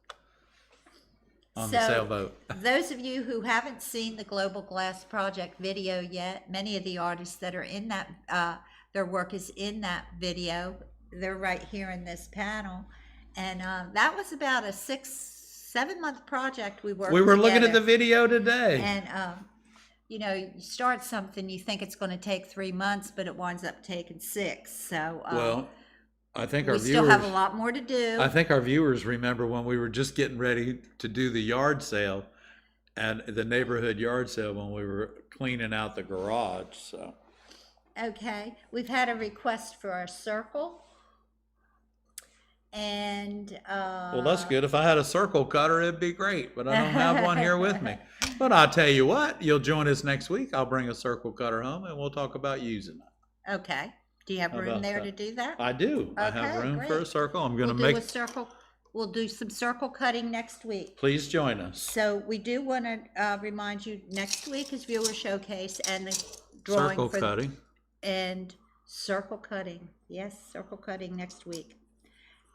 on the sailboat. Those of you who haven't seen the Global Glass Project video yet, many of the artists that are in that, their work is in that video. They're right here in this panel. And that was about a 6-7 month project we worked We were looking together. at the video today. And, you know, you start something, you think it's going to take 3 months, but it winds up taking 6. So, Well, I think our we viewers still have a lot more to do. I think our viewers remember when we were just getting ready to do the yard sale and the neighborhood yard sale when we were cleaning out the garage. So Okay, we've had a request for a circle. And well, that's good. If I had a circle cutter, it'd be great, but I don't have one here with me. But I'll tell you what, you'll join us next week. I'll bring a circle cutter home and we'll talk about using it. Okay, do you have How room about there that? to do that? I do. I have Okay, room for a great. circle. I'm going to We'll do make, a circle. We'll do some circle cutting next week. please join us. So we do want to remind you, next week is Viewer Showcase, and drawing Circle for cutting. and circle cutting. Yes, circle cutting next week.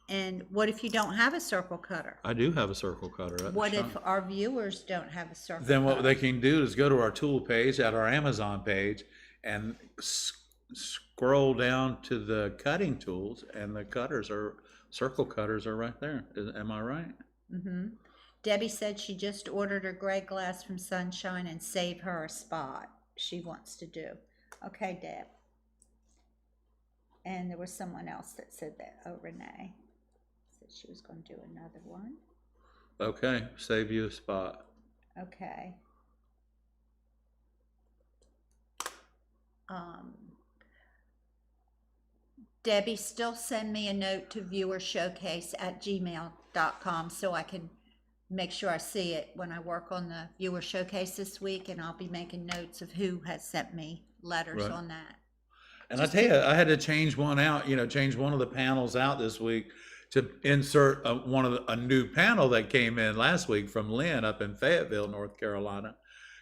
And what if you don't have a circle cutter? I do have a circle cutter at the What shop. if our viewers don't have a circle Then what cutter? they can do is go to our tool page at our Amazon page and scroll down to the cutting tools, and the circle cutters are right there. Am I right? Mm-hmm. Debbie said she just ordered her gray glass from Sunshine and save her a spot she wants to do. Okay, Deb. And there was someone else that said that. Oh, Renee said she was going to do another one. Okay, save you a spot. Okay. Debbie, still send me a note to viewershowcase@gmail.com so I can make sure I see it when I work on the viewer showcase this week, and I'll be making notes of who has sent me letters Right. on that. And I tell you, I had to change one out, change one of the panels out this week to insert a new panel that came in last week from Lynn up in Fayetteville, North Carolina.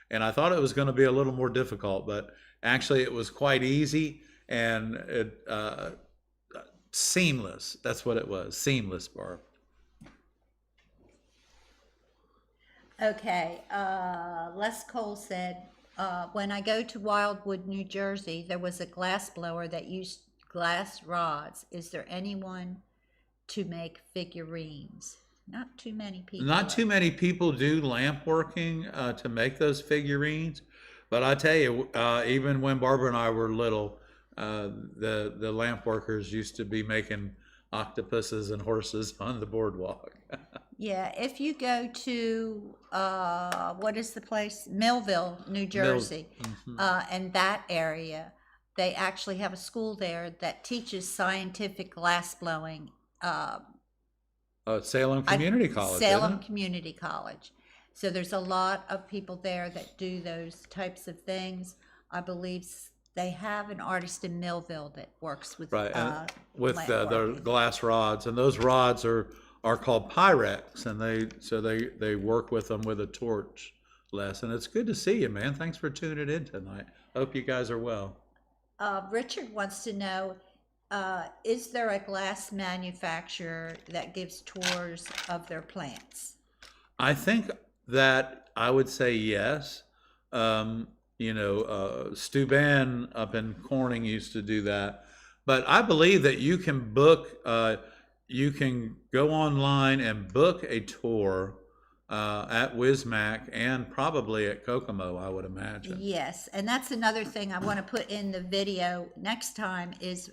And I thought it was going to be a little more difficult, but actually it was quite easy and seamless. That's what it was, seamless, Barb. Okay, Les Cole said, when I go to Wildwood, New Jersey, there was a glass blower that used glass rods. Is there anyone to make figurines? Not too many people. Not too many people do lamp working to make those figurines, but I tell you, even when Barbara and I were little, the lamp workers used to be making octopuses and horses on the boardwalk. Yeah, if you go to, what is the place? Millville, New Jersey, and that area, they actually have a school there that teaches scientific glass blowing. Salem Community College. Salem Community College. So there's a lot of people there that do those types of things. I believe they have an artist in Millville that works with Right, and with lamp the working. glass rods, and those rods are called Pyrex, and they work with them with a torch lesson. It's good to see you, man. Thanks for tuning in tonight. Hope you guys are well. Richard wants to know, is there a glass manufacturer that gives tours of their plants? I think that I would say yes. Steuben up in Corning used to do that, but I believe that you can book. You can go online and book a tour at Wismac and probably at Kokomo, I would imagine. Yes, and that's another thing I want to put in the video next time is,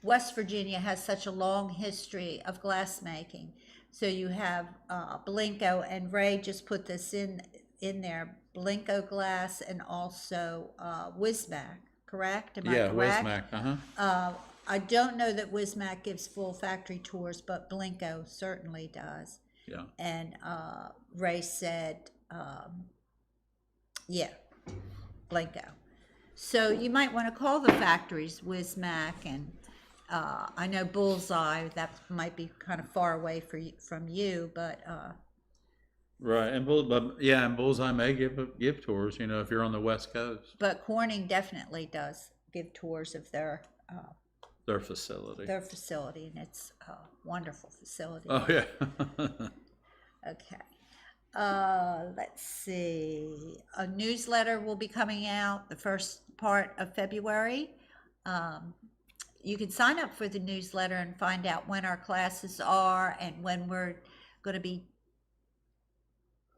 West Virginia has such a long history of glass making. So you have Blinko, and Ray just put this in there, Blinko glass and also Wismac, correct? Am I correct? Wismac, I don't know that Wismac gives full factory tours, but Blinko certainly does. Yeah. And Ray said, yeah, Blinko. So you might want to call the factories Wismac, and I know Bullseye, that might be kind of far away from you, but right, and Bullseye may give tours, if you're on the West Coast. but Corning definitely does give tours of their facility. Their facility, and it's a wonderful facility. Oh yeah. Okay. Let's see. A newsletter will be coming out the first part of February. You can sign up for the newsletter and find out when our classes are and when we're going to be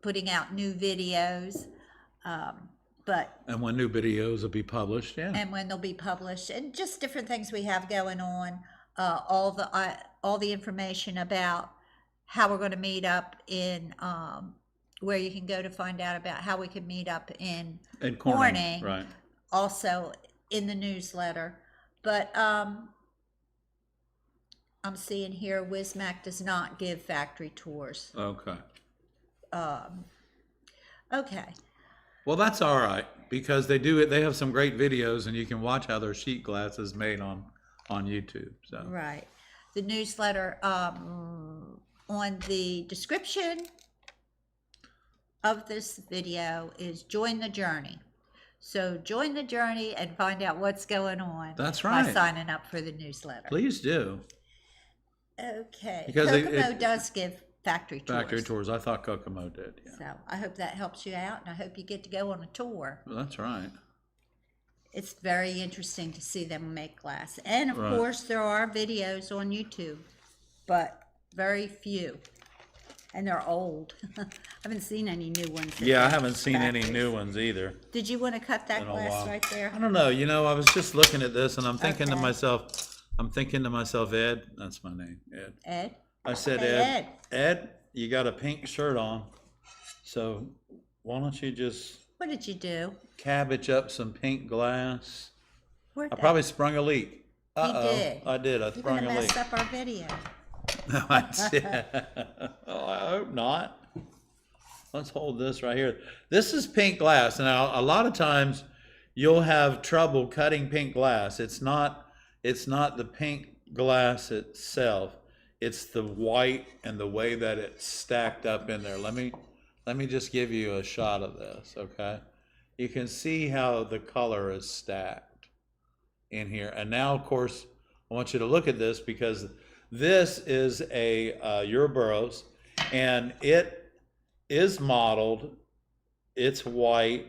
putting out new videos. And when new videos will be published, yeah. And when they'll be published, and just different things we have going on. All the information about how we're going to meet up in where you can go to find out about how we can meet up in Corning, right? Also in the newsletter. But I'm seeing here Wismac does not give factory tours. Okay. Okay. Well, that's all right, because they do it. They have some great videos, and you can watch how their sheet glass is made on YouTube. So Right. The newsletter on the description of this video is join the journey. So join the journey and find out what's going on. That's By right. signing up for the newsletter. Please do. Okay. Because Kokomo does give factory tours. Factory tours. I thought Kokomo did. Yeah. So I hope that helps you out, and I hope you get to go on a tour. Well, that's right. It's very interesting to see them make glass. And of Right. course, there are videos on YouTube, but very few. And they're old. I haven't seen any new ones. Yeah, I haven't seen any factories. new ones either. Did you want to cut that In a glass while. right there? I don't know. You know, I was just looking at this and I'm thinking to Okay. myself, Ed, that's my name, Ed. Ed? I said, Hey, Ed, you got a pink shirt on. So why don't you just What did you do? cabbage up some pink glass? Where'd I that- probably sprung a leak. did. I did. I You're sprung going to a leak. mess up our video. No, I did. Oh, I hope not. Let's hold this right here. This is pink glass. Now, a lot of times you'll have trouble cutting pink glass. It's not the pink glass itself. It's the white and the way that it's stacked up in there. Let me just give you a shot of this, okay? You can see how the color is stacked in here. And now, of course, I want you to look at this because this is a Ouroboros, and it is modeled. It's white.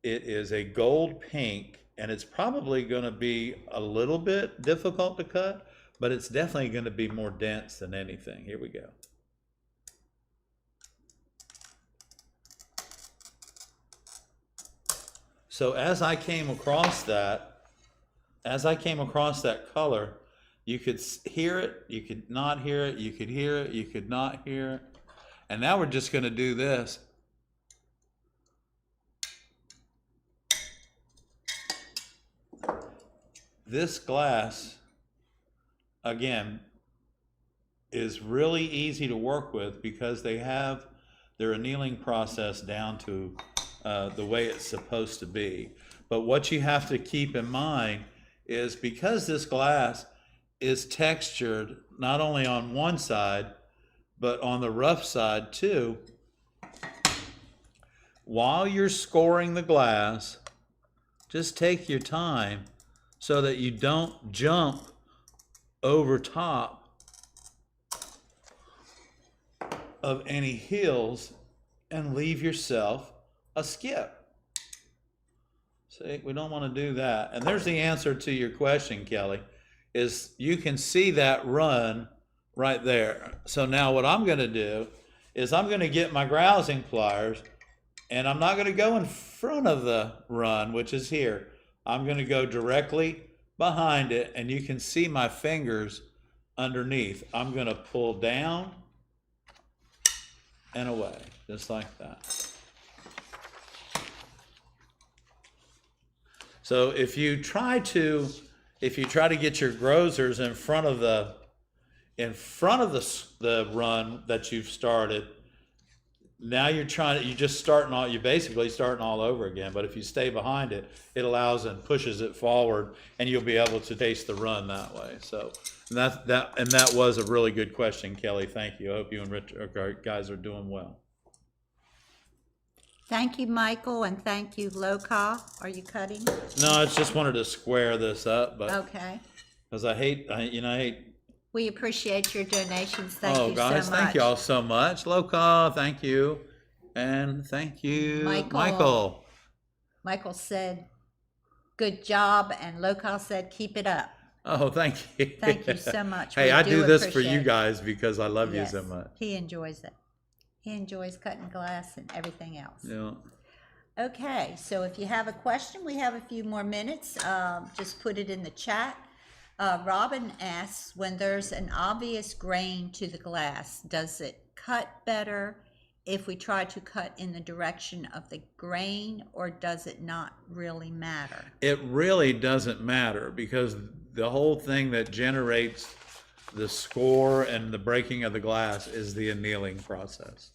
It is a gold pink, and it's probably going to be a little bit difficult to cut, but it's definitely going to be more dense than anything. Here we go. So as I came across that color, you could hear it, you could not hear it, you could hear it, you could not hear it. And now we're just going to do this. This glass, again, is really easy to work with because they have their annealing process down to the way it's supposed to be. But what you have to keep in mind is because this glass is textured not only on one side, but on the rough side too, while you're scoring the glass, just take your time so that you don't jump over top of any hills and leave yourself a skip. See, we don't want to do that. And there's the answer to your question, Kelly, is you can see that run right there. So now what I'm going to do is I'm going to get my grousing pliers, and I'm not going to go in front of the run, which is here. I'm going to go directly behind it, and you can see my fingers underneath. I'm going to pull down and away, just like that. So if you try to get your grozers in front of the run that you've started, now you're basically starting all over again. But if you stay behind it, it allows and pushes it forward, and you'll be able to taste the run that way. So that was a really good question, Kelly. Thank you. I hope you and Rich guys are doing well. Thank you, Michael, and thank you, Loka. Are you cutting? No, I just wanted to square this up, but Okay. because I hate. We appreciate your donations. Thank you guys, so much. thank y'all so much. Loka, thank you. And thank you, Michael. Michael said, good job, and Loka said, keep it up. Oh, thank you. Thank you so much. Hey, We I do this for appreciate you it. guys because I love you so Yes, much. he enjoys it. He enjoys cutting glass and everything else. Yeah. Okay, so if you have a question, we have a few more minutes. Just put it in the chat. Robin asks, when there's an obvious grain to the glass, does it cut better if we try to cut in the direction of the grain, or does it not really matter? It really doesn't matter because the whole thing that generates the score and the breaking of the glass is the annealing process.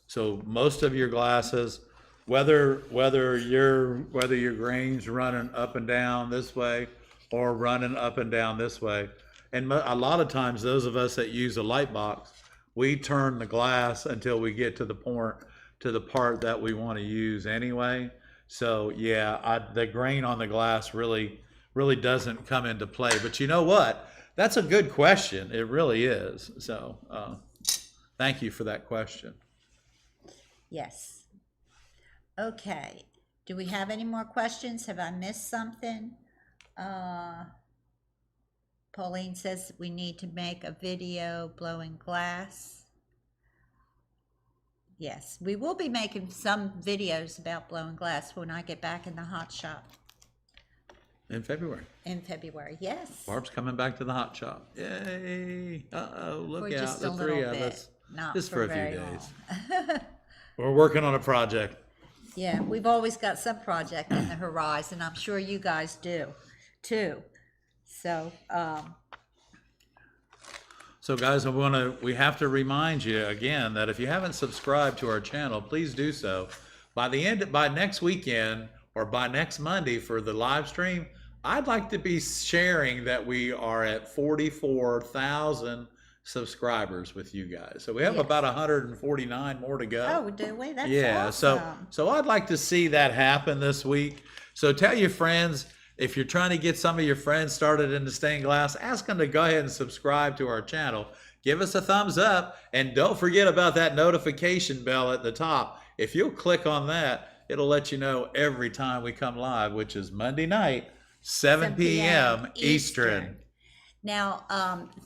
So most of your glasses, whether your grain's running up and down this way or running up and down this way, and a lot of times those of us that use a light box, we turn the glass until we get to the part that we want to use anyway. So yeah, the grain on the glass really doesn't come into play. But you know what? That's a good question. It really is. So thank you for that question. Yes. Okay. Do we have any more questions? Have I missed something? Pauline says we need to make a video blowing glass. Yes, we will be making some videos about blowing glass when I get back in the hot shop. In February. In February, yes. Barb's coming back to the hot shop. Yay. Uh-oh, look For out, just the a three little of bit, us. not Just for a few very days. long. We're working on a project. Yeah, we've always got some project in the horizon. I'm sure you guys do too. So, So guys, we have to remind you again that if you haven't subscribed to our channel, please do so. By next weekend or by next Monday for the live stream, I'd like to be sharing that we are at 44,000 subscribers with you guys. So we have Yes. about 149 more to go. oh, do we? That's Yeah, awesome. so I'd like to see that happen this week. So tell your friends, if you're trying to get some of your friends started into stained glass, ask them to go ahead and subscribe to our channel. Give us a thumbs up, and don't forget about that notification bell at the top. If you'll click on that, it'll let you know every time we come live, which is Monday night, 7 p.m. Eastern. Now,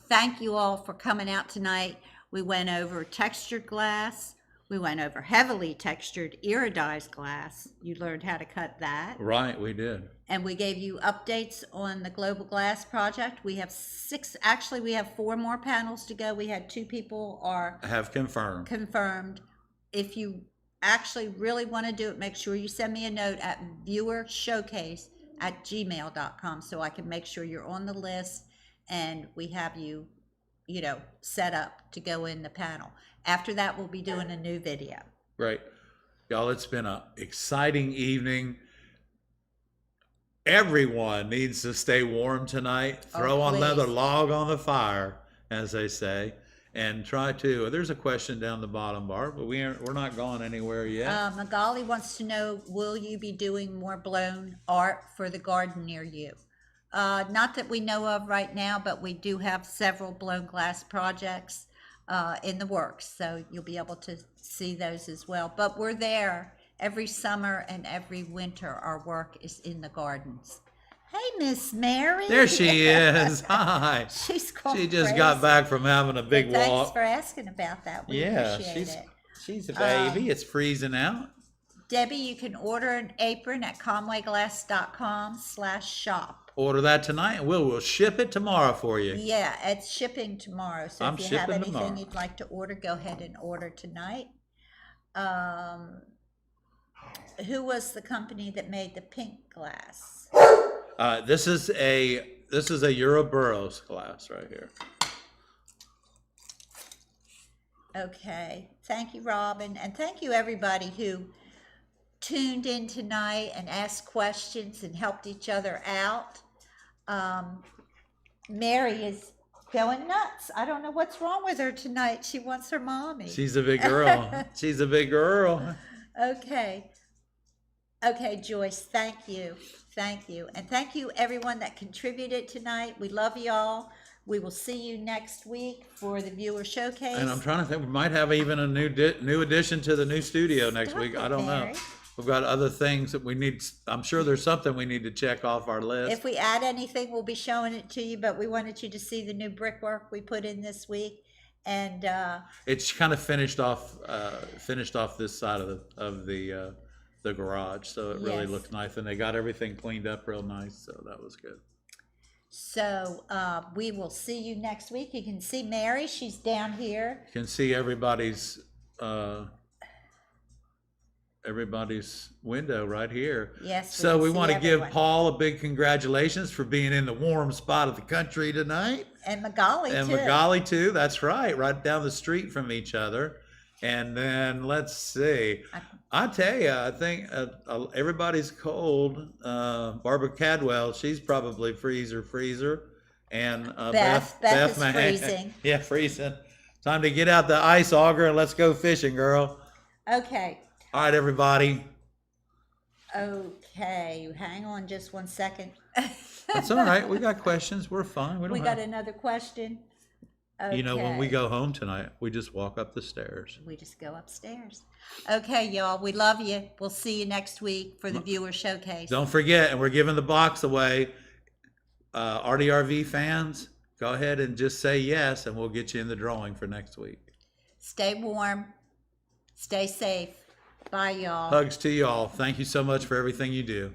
thank you all for coming out tonight. We went over textured glass. We went over heavily textured iridized glass. You learned how to cut that. Right, we did. And we gave you updates on the Global Glass project. We have we have 4 more panels to go. We had 2 people Have confirmed. confirmed. If you actually really want to do it, make sure you send me a note at viewershowcase@gmail.com so I can make sure you're on the list and we have you, set up to go in the panel. After that, we'll be doing a new video. Right. Y'all, it's been an exciting evening. Everyone needs to stay warm tonight. Throw another please. log on the fire, as they say, and try to. There's a question down the bottom, Barb, but we're not going anywhere yet. Magali wants to know, will you be doing more blown art for the garden near you? Not that we know of right now, but we do have several blown glass projects in the works, so you'll be able to see those as well. But we're there every summer and every winter. Our work is in the gardens. Hey, Miss Mary. There she is. Hi. She's gone She just crazy. got back from having a big Thanks walk. for asking about that. We appreciate it. She's a baby. It's freezing out. Debbie, you can order an apron at conwayglass.com/shop. Order that tonight, and we'll ship it tomorrow for you. Yeah, it's shipping tomorrow. So I'm if you have shipping anything tomorrow. you'd like to order, go ahead and order tonight. Who was the company that made the pink glass? This is a Ouroboros glass right here. Okay, thank you, Robin, and thank you everybody who tuned in tonight and asked questions and helped each other out. Mary is going nuts. I don't know what's wrong with her tonight. She wants her mommy. She's a big girl. She's a big girl. Okay, Joyce, thank you. And thank you everyone that contributed tonight. We love y'all. We will see you next week for the viewer showcase. And I'm trying to think, we might have even a new addition to the new studio next Stop week. it, I don't know. Mary. We've got other things that we need. I'm sure there's something we need to check off our list. If we add anything, we'll be showing it to you, but we wanted you to see the new brickwork we put in this week. And It's kind of finished off this side of the garage, so it really Yes. looks nice, and they got everything cleaned up real nice, so that was good. so we will see you next week. You can see Mary, she's down here. You can see everybody's window right here. Yes. So can we see want to give everyone. Paul a big congratulations for being in the warm spot of the country tonight. And Magali And too. Magali too, that's right down the street from each other. And then let's see. I tell you, I think everybody's cold. Barbara Cadwell, she's probably freezer. And Beth is Mahan- freezing. Yeah, freezing. Time to get out the ice auger and let's go fishing, girl. Okay. All right, everybody. Okay, hang on just 1 second. That's all right. We got questions. We're fine. We We don't got have. another question. You know, when we Okay. go home tonight, we just walk up the stairs. We just go upstairs. Okay, y'all, we love you. We'll see you next week for the viewer showcase. Don't forget, and we're giving the box away. ARTyRV fans, go ahead and just say yes, and we'll get you in the drawing for next week. Stay warm. Stay safe. Bye, y'all. Hugs to y'all. Thank you so much for everything you do.